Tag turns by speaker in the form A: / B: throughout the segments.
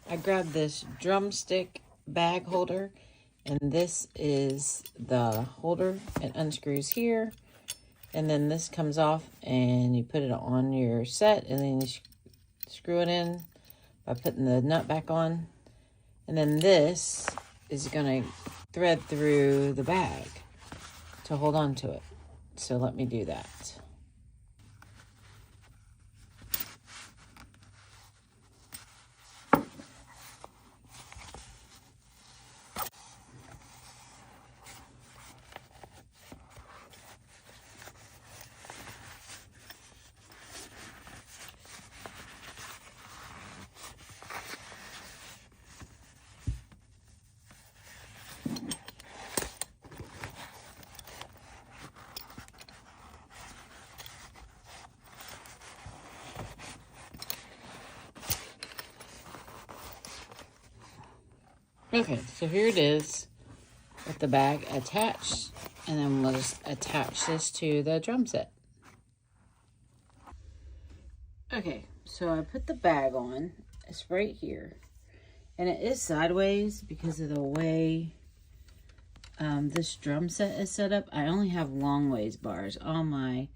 A: I grabbed this drumstick bag holder, and this is the holder. It unscrews here, and then this comes off, and you put it on your set, and then you screw it in by putting the nut back on. And then this is going to thread through the bag to hold on to it. So let me do that. Okay, so here it is with the bag attached, and then we'll just attach this to the drum set. Okay, so I put the bag on. It's right here, and it is sideways because of the way this drum set is set up. I only have long ways bars. All my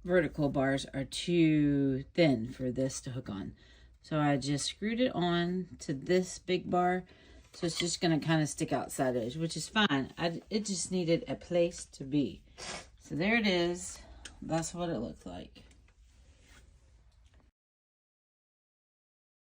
A: vertical bars are too thin for this to hook on. So I just screwed it on to this big bar. So it's just going to kind of stick out side edge, which is fine. It just needed a place to be. So there it is. That's what it looked like.